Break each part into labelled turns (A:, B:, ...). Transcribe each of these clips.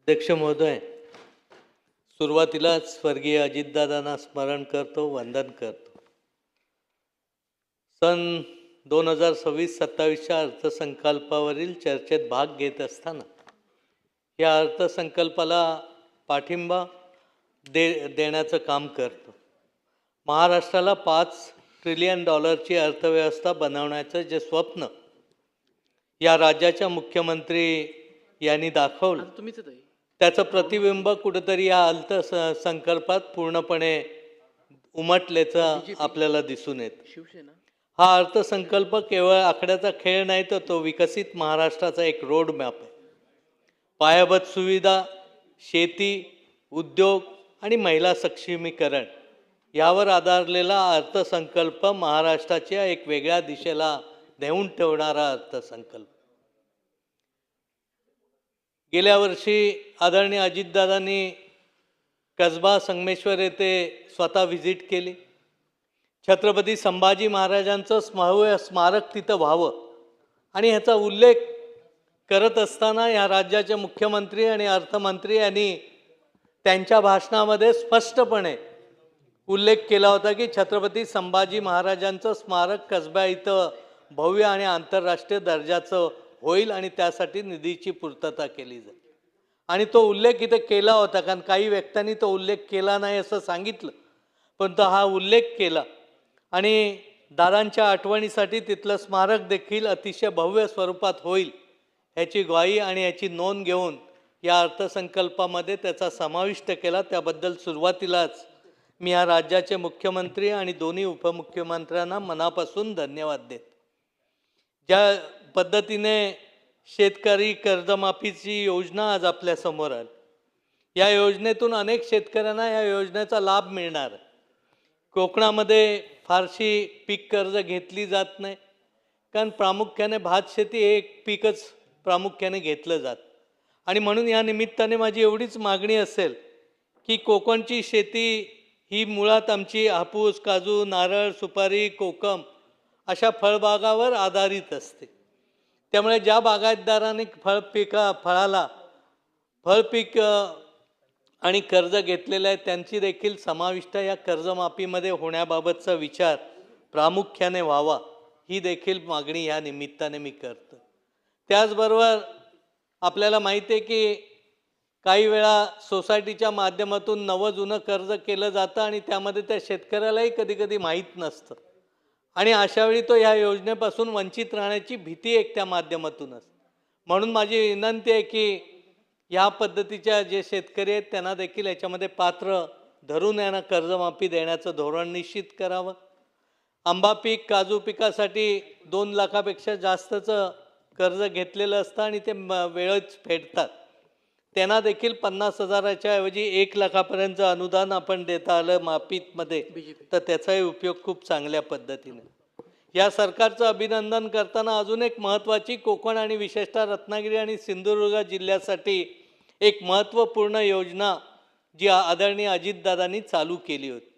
A: अध्यक्ष महोदय, सुरुवातीला स्वर्गीय अजितदादांना स्मरण करतो, वंदन करतो. सन 2026-27च्या अर्थसंकल्पावरील चर्चेत भाग घेत असताना या अर्थसंकल्पाला पाठिंबा देण्याचं काम करतो. महाराष्ट्राला $5 ट्रिलियन अर्थव्यवस्था बनवण्याचं जे स्वप्न या राज्याच्या मुख्यमंत्री यांनी दाखवलं, त्याचं प्रतिबिंब कुठेतरी या अर्थसंकल्पात पूर्णपणे उमटल्याचं आपल्याला दिसून येतं. हा अर्थसंकल्प केवळ आकड्याचा खेळ नाही, तर तो विकसित महाराष्ट्राचा एक रोड मॅप आहे. पायाभूत सुविधा, शेती, उद्योग आणि महिला सक्षमीकरण यावर आधारलेला अर्थसंकल्प महाराष्ट्राच्या एक वेगळ्या दिशेला नेऊन ठेवणारा अर्थसंकल्प. गेल्या वर्षी आदरणीय अजितदादांनी कसबा संगमेश्वर येथे स्वतः व्हिजिट केली. छत्रपती संभाजी महाराजांचं स्मारक तिथं व्हावं आणि ह्याचा उल्लेख करत असताना या राज्याचे मुख्यमंत्री आणि अर्थमंत्री यांनी त्यांच्या भाषणामध्ये स्पष्टपणे उल्लेख केला होता की छत्रपती संभाजी महाराजांचं स्मारक कसबा इथं भव्य आणि आंतरराष्ट्रीय दर्जाचं होईल आणि त्यासाठी निधीची पूर्तता केली जाईल. आणि तो उल्लेख इथे केला होता, कारण काही व्यक्तींनी तो उल्लेख केला नाही असं सांगितलं, पण तो हा उल्लेख केला. आणि दादांच्या आठवणीसाठी तिथलं स्मारक देखील अतिशय भव्य स्वरूपात होईल याची ग्वाही आणि याची नोंद घेऊन या अर्थसंकल्पामध्ये त्याचा समाविष्ट केला. त्याबद्दल सुरुवातीलाच मी या राज्याचे मुख्यमंत्री आणि दोन्ही उपमुख्यमंत्र्यांना मनापासून धन्यवाद देतो. ज्या पद्धतीने शेतकरी कर्जमाफीची योजना आज आपल्यासमोर आली, या योजनेतून अनेक शेतकऱ्यांना या योजनेचा लाभ मिळणार. कोकणामध्ये फारशी पीक कर्ज घेतली जात नाही, कारण प्रामुख्याने भात शेती हे एक पीकच प्रामुख्याने घेतलं जातं. आणि म्हणून या निमित्ताने माझी एवढीच मागणी असेल की कोकणची शेती ही मुळात आमची हापूस, काजू, नारळ, सुपारी, कोकम अशा फळबागावर आधारित असते. त्यामुळे ज्या बागायतदारांनी फळपीक आणि कर्ज घेतलेलं आहे त्यांची देखील समाविष्ट या कर्जमाफीमध्ये होण्याबाबतचा विचार प्रामुख्याने व्हावा, ही देखील मागणी या निमित्ताने मी करतो. त्याचबरोबर आपल्याला माहिती आहे की काही वेळा सोसायटीच्या माध्यमातून नवं जुनं कर्ज केलं जातं आणि त्यामध्ये त्या शेतकऱ्यालाही कधीकधी माहीत नसतं आणि अशावेळी तो ह्या योजनेपासून वंचित राहण्याची भीती एक त्या माध्यमातून असते. म्हणून माझी विनंती आहे की या पद्धतीच्या जे शेतकरी आहेत त्यांना देखील याच्यामध्ये पात्र धरून यांना कर्जमाफी देण्याचं धोरण निश्चित करावं. आंबा पीक, काजू पिकासाठी 2 लाखापेक्षा जास्तचं कर्ज घेतलेलं असतं आणि ते वेळच फेडतात. त्यांना देखील 50,000च्या ऐवजी 1 लाखापर्यंत अनुदान आपण देता आलं माफीमध्ये, तर त्याचाही उपयोग खूप चांगल्या पद्धतीने. या सरकारचं अभिनंदन करताना अजून एक महत्त्वाची कोकण आणि विशेषतः रत्नागिरी आणि सिंधुदुर्ग जिल्ह्यासाठी एक महत्त्वपूर्ण योजना जी आदरणीय अजितदादांनी चालू केली होती,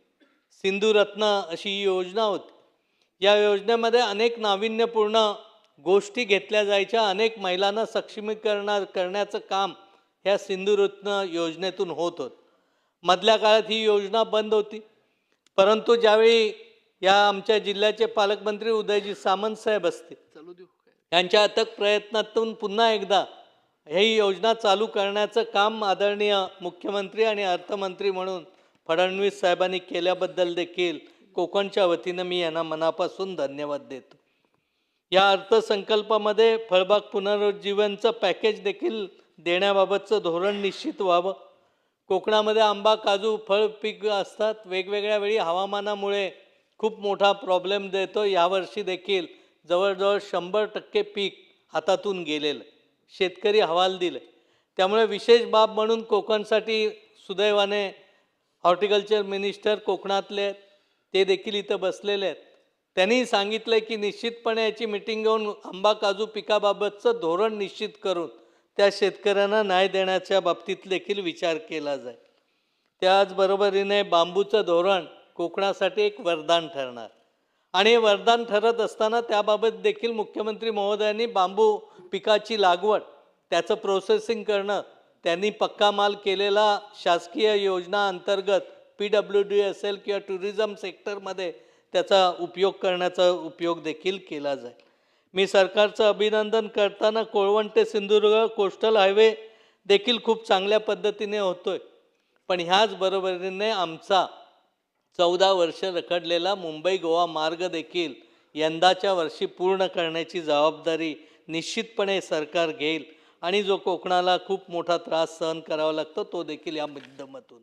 A: सिंधुरत्न अशी ही योजना होती. या योजनेमध्ये अनेक नाविन्यपूर्ण गोष्टी घेतल्या जायच्या. अनेक महिलांना सक्षमीकरण करण्याचं काम ह्या सिंधुरत्न योजनेतून होत होतं. मधल्या काळात ही योजना बंद होती, परंतु ज्यावेळी या आमच्या जिल्ह्याचे पालकमंत्री उदयजी सामंत साहेब असतील यांच्या अथक प्रयत्नातून पुन्हा एकदा ही योजना चालू करण्याचं काम आदरणीय मुख्यमंत्री आणि अर्थमंत्री म्हणून फडणवीस साहेबांनी केल्याबद्दल देखील कोकणच्या वतीनं मी यांना मनापासून धन्यवाद देतो. या अर्थसंकल्पामध्ये फळबाग पुनरुज्जीवनचं पॅकेज देखील देण्याबाबतचं धोरण निश्चित व्हावं. कोकणामध्ये आंबा, काजू, फळ पीक असतात. वेगवेगळ्या वेळी हवामानामुळे खूप मोठा प्रॉब्लेम देतो. यावर्षी देखील जवळजवळ 100% पीक हातातून गेलेलं, शेतकरी हवाल दिले. त्यामुळे विशेष बाब म्हणून कोकणसाठी सुदैवाने हॉर्टिकल्चर मिनिस्टर कोकणातले आहेत, ते देखील इथं बसलेले आहेत. त्यांनी सांगितलं की निश्चितपणे याची मीटिंग घेऊन आंबा काजू पिकाबाबतचं धोरण निश्चित करून त्या शेतकऱ्यांना न्याय देण्याच्या बाबतीत देखील विचार केला जाईल. त्याचबरोबरीने बांबूचं धोरण कोकणासाठी एक वरदान ठरणार आणि हे वरदान ठरत असताना त्याबाबत देखील मुख्यमंत्री महोदयांनी बांबू पिकाची लागवड, त्याचं प्रोसेसिंग करणं, त्यांनी पक्का माल केलेला शासकीय योजना अंतर्गत PWD असेल किंवा टुरिझम सेक्टरमध्ये त्याचा उपयोग करण्याचा उपयोग देखील केला जाईल. मी सरकारचं अभिनंदन करताना कोळवण ते सिंधुदुर्ग कोस्टल हायवे देखील खूप चांगल्या पद्धतीने होतोय. पण ह्याच बरोबरीने आमचा 14 वर्ष रखडलेला मुंबई गोवा मार्ग देखील यंदाच्या वर्षी पूर्ण करण्याची जबाबदारी निश्चितपणे सरकार घेईल आणि जो कोकणाला खूप मोठा त्रास सहन करावा लागतो तो देखील या माध्यमातून.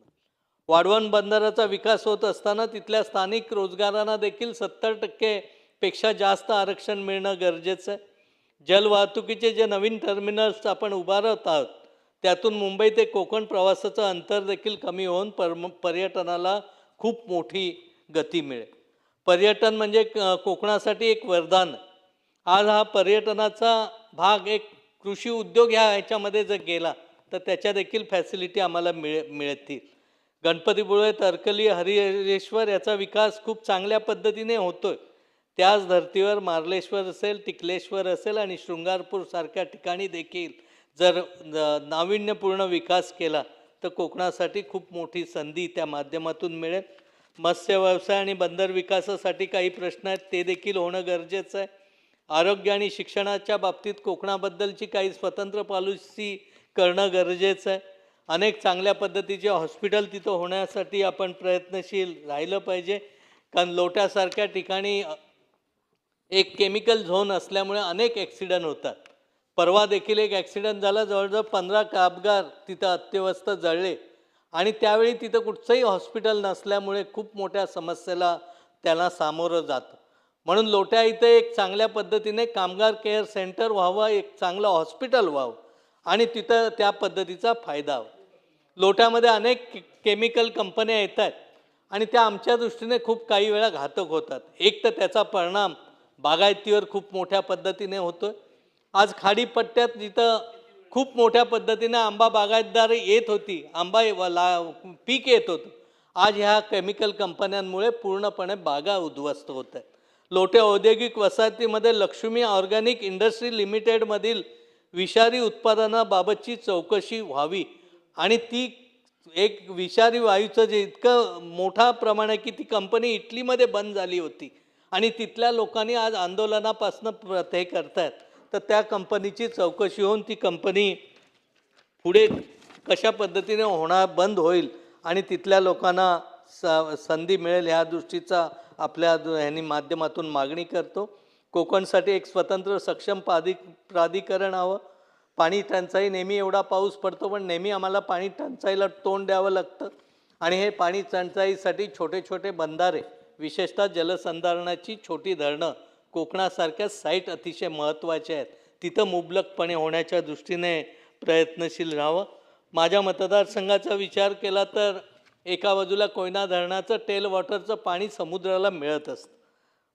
A: वाढवण बंदराचा विकास होत असताना तिथल्या स्थानिक रोजगारांना देखील 70% पेक्षा जास्त आरक्षण मिळणं गरजेचं आहे. जलवाहतुकीचे जे नवीन टर्मिनल्स आपण उभारत आहोत त्यातून मुंबई ते कोकण प्रवासाचं अंतर देखील कमी होऊन पर्यटनाला खूप मोठी गती मिळेल. पर्यटन म्हणजे कोकणासाठी एक वरदान. आज हा पर्यटनाचा भाग एक कृषी उद्योग ह्याच्यामध्ये जर गेला तर त्याच्या देखील फॅसिलिटी आम्हाला मिळतील. गणपतीपुळे, तर्कली, हरिहरेश्वर याचा विकास खूप चांगल्या पद्धतीने होतोय. त्याच धर्तीवर मार्लेश्वर असेल, टिकलेश्वर असेल आणि शृंगारपूर सारख्या ठिकाणी देखील जर नाविन्यपूर्ण विकास केला तर कोकणासाठी खूप मोठी संधी त्या माध्यमातून मिळेल. मत्स्य व्यवसाय आणि बंदर विकासासाठी काही प्रश्न आहेत ते देखील होणं गरजेचं आहे. आरोग्य आणि शिक्षणाच्या बाबतीत कोकणाबद्दलची काही स्वतंत्र पॉलिसी करणं गरजेचं आहे. अनेक चांगल्या पद्धतीचे हॉस्पिटल तिथं होण्यासाठी आपण प्रयत्नशील राहिलं पाहिजे. कारण लोट्यासारख्या ठिकाणी एक केमिकल झोन असल्यामुळे अनेक ॲक्सिडंट होतात. परवा देखील एक ॲक्सिडंट झाला, जवळजवळ 15 कामगार तिथं अत्यवस्थ जळले आणि त्यावेळी तिथं कुठचंही हॉस्पिटल नसल्यामुळे खूप मोठ्या समस्येला त्याला सामोरं जातं. म्हणून लोट्या इथं एक चांगल्या पद्धतीने कामगार केअर सेंटर व्हावं, एक चांगलं हॉस्पिटल व्हावं आणि तिथं त्या पद्धतीचा फायदा व्हावा. लोट्यामध्ये अनेक केमिकल कंपन्या येत आहेत आणि त्या आमच्या दृष्टीने खूप काही वेळा घातक होतात. एक तर त्याचा परिणाम बागायतीवर खूप मोठ्या पद्धतीने होतो. आज खाडीपट्ट्यात जिथं खूप मोठ्या पद्धतीने आंबा बागायतदार येत होती, आंबा पीक येत होतं, आज ह्या केमिकल कंपन्यांमुळे पूर्णपणे बागा उद्ध्वस्त होत आहेत. लोटे औद्योगिक वसाहतीमध्ये लक्ष्मी ऑर्गॅनिक इंडस्ट्री लिमिटेडमधील विषारी उत्पादनाबाबतची चौकशी व्हावी आणि ती एक विषारी वायूचं जे इतकं मोठा प्रमाण आहे की ती कंपनी इटलीमध्ये बंद झाली होती आणि तिथल्या लोकांनी आज आंदोलनापासून ते करतायत. तर त्या कंपनीची चौकशी होऊन ती कंपनी पुढे कशा पद्धतीने होणार, बंद होईल आणि तिथल्या लोकांना संधी मिळेल ह्या दृष्टीचा आपल्या ह्यांनी माध्यमातून मागणी करतो. कोकणसाठी एक स्वतंत्र सक्षम प्राधिकरण हवं. पाणी टंचाई, नेहमी एवढा पाऊस पडतो पण नेहमी आम्हाला पाणी टंचाईला तोंड द्यावं लागतं आणि हे पाणी टंचाईसाठी छोटे छोटे बंधारे, विशेषतः जलसंधारणाची छोटी धरणं कोकणासारख्या साईट अतिशय महत्त्वाचे आहेत. तिथं मुबलकपणे होण्याच्या दृष्टीने प्रयत्नशील राहावं. माझ्या मतदारसंघाचा विचार केला तर एका बाजूला कोयना धरणाचं टेल वॉटरचं पाणी समुद्राला मिळत असतं.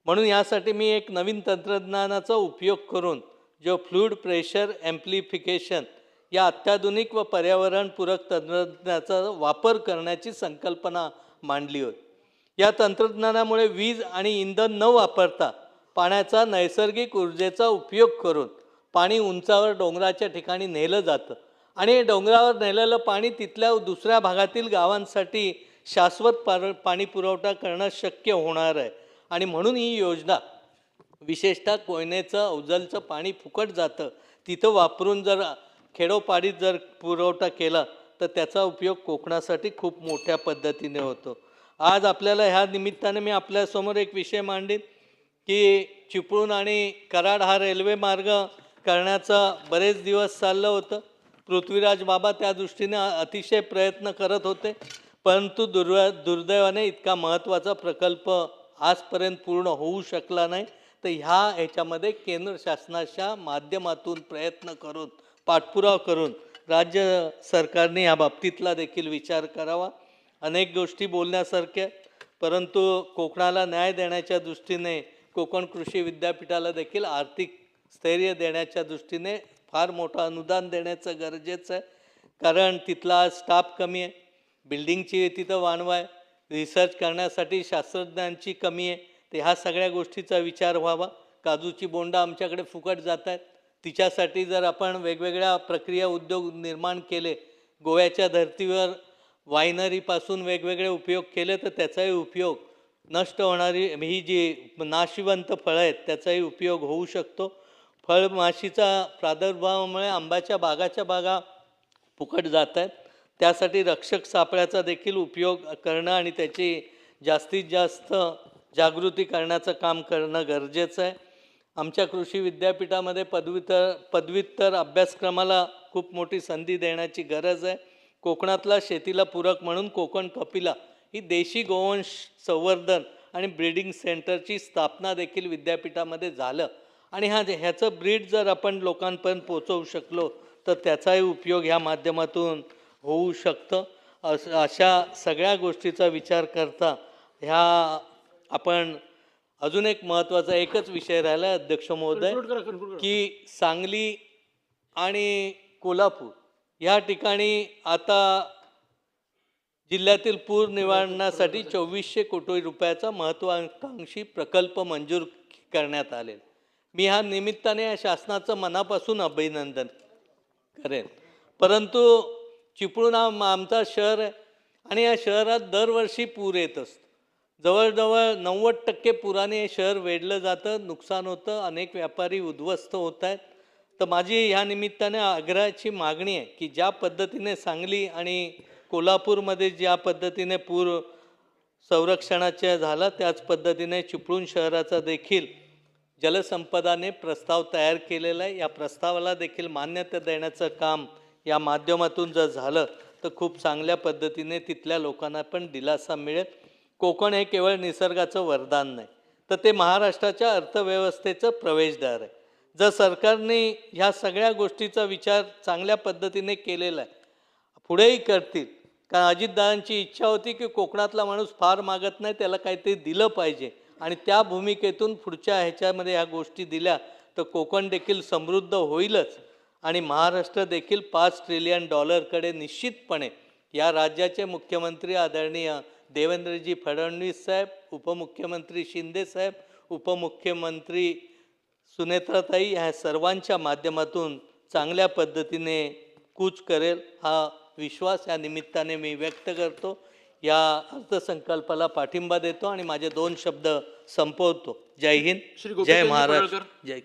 A: म्हणून यासाठी मी एक नवीन तंत्रज्ञानाचा उपयोग करून जो फ्लूइड प्रेशर ॲम्प्लिफिकेशन या अत्याधुनिक व पर्यावरणपूरक तंत्रज्ञानाचा वापर करण्याची संकल्पना मांडली होती. या तंत्रज्ञानामुळे वीज आणि इंधन न वापरता पाण्याचा नैसर्गिक ऊर्जेचा उपयोग करून पाणी उंचावर डोंगराच्या ठिकाणी नेलं जातं आणि हे डोंगरावर नेलेलं पाणी तिथल्या दुसऱ्या भागातील गावांसाठी शाश्वत पाणी पुरवठा करणं शक्य होणार आहे. आणि म्हणून ही योजना विशेषतः कोयनेचं अवजलचं पाणी फुकट जातं तिथं वापरून जर खेडोपाडीत जर पुरवठा केला तर त्याचा उपयोग कोकणासाठी खूप मोठ्या पद्धतीने होतो. आज आपल्याला ह्या निमित्ताने मी आपल्यासमोर एक विषय मांडीन की चिपळूण आणि कराड हा रेल्वे मार्ग करण्याचं बरेच दिवस चाललं होतं. पृथ्वीराज बाबा त्या दृष्टीने अतिशय प्रयत्न करत होते, परंतु दुर्दैवाने इतका महत्त्वाचा प्रकल्प आजपर्यंत पूर्ण होऊ शकला नाही. तर ह्याच्यामध्ये केंद्र शासनाच्या माध्यमातून प्रयत्न करून पाठपुरावा करून राज्य सरकारने या बाबतीतला देखील विचार करावा. अनेक गोष्टी बोलण्यासारख्या, परंतु कोकणाला न्याय देण्याच्या दृष्टीने कोकण कृषी विद्यापीठाला देखील आर्थिक स्थैर्य देण्याच्या दृष्टीने फार मोठं अनुदान देण्याचं गरजेचं आहे. कारण तिथला स्टाफ कमी आहे, बिल्डिंगची तिथं वानवा आहे, रिसर्च करण्यासाठी शास्त्रज्ञांची कमी आहे. तर ह्या सगळ्या गोष्टीचा विचार व्हावा. काजूची बोंडं आमच्याकडे फुकट जात आहेत, तिच्यासाठी जर आपण वेगवेगळ्या प्रक्रिया उद्योग निर्माण केले गोव्याच्या धर्तीवर वायनरीपासून वेगवेगळे उपयोग केले तर त्याचाही उपयोग नष्ट होणारी ही जी नाशिवंत फळं आहेत त्याचाही उपयोग होऊ शकतो. फळमाशीचा प्रादुर्भावामुळे आंब्याच्या बागा फुकट जात आहेत. त्यासाठी रक्षक सापळ्याचा देखील उपयोग करणं आणि त्याची जास्तीत जास्त जागृती करण्याचं काम करणं गरजेचं आहे. आमच्या कृषी विद्यापीठामध्ये पदव्युत्तर अभ्यासक्रमाला खूप मोठी संधी देण्याची गरज आहे. कोकणातला शेतीला पूरक म्हणून कोकण कपिला ही देशी गोवंश संवर्धन आणि ब्रीडिंग सेंटरची स्थापना देखील विद्यापीठामध्ये झालं आणि ह्याचं ब्रीड जर आपण लोकांपर्यंत पोचवू शकलो तर त्याचाही उपयोग ह्या माध्यमातून होऊ शकतं. अशा सगळ्या गोष्टीचा विचार करता आपण अजून एक महत्त्वाचा एकच विषय राहिला आहे अध्यक्ष महोदय, की सांगली आणि कोल्हापूर या ठिकाणी आता जिल्ह्यातील पूर निवारणासाठी 2400 कोटी रुपयाचा महत्त्वाकांक्षी प्रकल्प मंजूर करण्यात आले. मी ह्या निमित्ताने या शासनाचं मनापासून अभिनंदन करेन. परंतु चिपळूण आमचा शहर आहे आणि या शहरात दरवर्षी पूर येत असतो. जवळजवळ 90% पुराने हे शहर वेढलं जातं, नुकसान होतं, अनेक व्यापारी उद्ध्वस्त होत आहेत. तर माझी ह्या निमित्ताने आग्रहाची मागणी आहे की ज्या पद्धतीने सांगली आणि कोल्हापूरमध्ये ज्या पद्धतीने पूर संरक्षणाच्या झाला त्याच पद्धतीने चिपळूण शहराचा देखील जलसंपदाने प्रस्ताव तयार केलेला आहे. या प्रस्तावाला देखील मान्यता देण्याचं काम या माध्यमातून जर झालं तर खूप चांगल्या पद्धतीने तिथल्या लोकांना पण दिलासा मिळेल. कोकण हे केवळ निसर्गाचं वरदान नाही तर ते महाराष्ट्राच्या अर्थव्यवस्थेचं प्रवेशद्वार आहे. जर सरकारने ह्या सगळ्या गोष्टीचा विचार चांगल्या पद्धतीने केलेला आहे, पुढेही करतील. कारण अजितदादांची इच्छा होती की कोकणातला माणूस फार मागत नाही, त्याला काहीतरी दिलं पाहिजे आणि त्या भूमिकेतून पुढच्या ह्याच्यामध्ये ह्या गोष्टी दिल्या तर कोकण देखील समृद्ध होईलच आणि महाराष्ट्र देखील $5 ट्रिलियन कडे निश्चितपणे या राज्याचे मुख्यमंत्री आदरणीय देवेंद्रजी फडणवीस साहेब, उपमुख्यमंत्री शिंदे साहेब, उपमुख्यमंत्री सुनेत्राताई ह्या सर्वांच्या माध्यमातून चांगल्या पद्धतीने कूच करेल हा विश्वास या निमित्ताने मी व्यक्त करतो. या अर्थसंकल्पाला पाठिंबा देतो आणि माझे 2 शब्द संपवतो. जय हिंद, जय महाराष्ट्र, जय